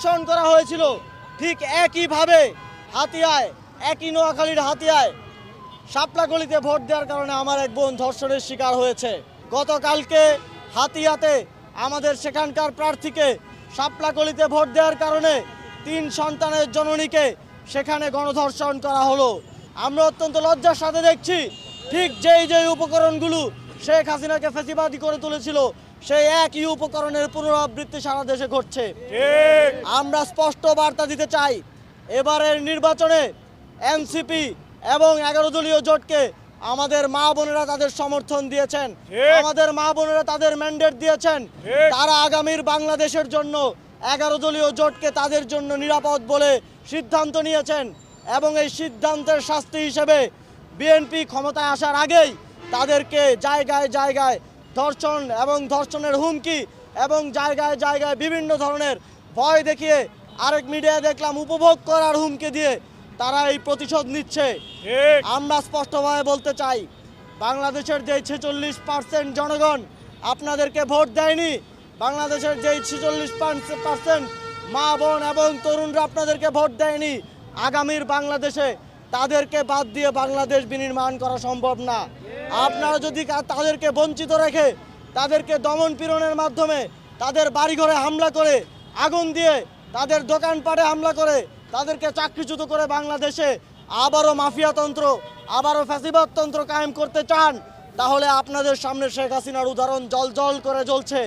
গণধর্ষণ করা হয়েছিল, ঠিক একইভাবে হাতিয়ায়, একই নোয়াখালীর হাতিয়ায় শাপলাকলিতে ভোট দেওয়ার কারণে আমার এক বোন ধর্ষণের শিকার হয়েছে। গতকালকে হাতিয়াতে আমাদের সেখানকার প্রার্থীকে শাপলাকলিতে ভোট দেওয়ার কারণে 3 সন্তানের জননীকে সেখানে গণধর্ষণ করা হলো। আমরা অত্যন্ত লজ্জার সাথে দেখছি, ঠিক যেই উপকরণগুলো শেখ হাসিনাকে ফ্যাসিবাদী করে তুলেছিল সেই একই উপকরণের পুনরাবৃত্তি সারা দেশে ঘটছে। আমরা স্পষ্ট বার্তা দিতে চাই, এবারের নির্বাচনে এনসিপি এবং 11 দলীয় জোটকে আমাদের মা বোনেরা তাদের সমর্থন দিয়েছেন, আমাদের মা বোনেরা তাদের ম্যান্ডেট দিয়েছেন। তারা আগামীর বাংলাদেশের জন্য 11 দলীয় জোটকে তাদের জন্য নিরাপদ বলে সিদ্ধান্ত নিয়েছেন এবং এই সিদ্ধান্তের শাস্তি হিসেবে বিএনপি ক্ষমতায় আসার আগেই তাদেরকে জায়গায় জায়গায় ধর্ষণ এবং ধর্ষণের হুমকি এবং জায়গায় জায়গায় বিভিন্ন ধরনের ভয় দেখিয়ে, আরেক মিডিয়ায় দেখলাম উপভোগ করার হুমকি দিয়ে তারা এই প্রতিশোধ নিচ্ছে। আমরা স্পষ্টভাবে বলতে চাই, বাংলাদেশের যে 46% জনগণ আপনাদেরকে ভোট দেয়নি, বাংলাদেশের যে 46% মা বোন এবং তরুণরা আপনাদেরকে ভোট দেয়নি, আগামীর বাংলাদেশে তাদেরকে বাদ দিয়ে বাংলাদেশ বিনির্মাণ করা সম্ভব না। আপনারা যদি তাদেরকে বঞ্চিত রেখে, তাদেরকে দমন পীড়নের মাধ্যমে, তাদের বাড়িঘরে হামলা করে, আগুন দিয়ে, তাদের দোকানপাটে হামলা করে, তাদেরকে চাকরিচ্যুত করে বাংলাদেশে আবারও মাফিয়াতন্ত্র, আবারও ফ্যাসিবাদতন্ত্র কায়েম করতে চান, তাহলে আপনাদের সামনে শেখ হাসিনার উদাহরণ জ্বলজ্বল করে জ্বলছে।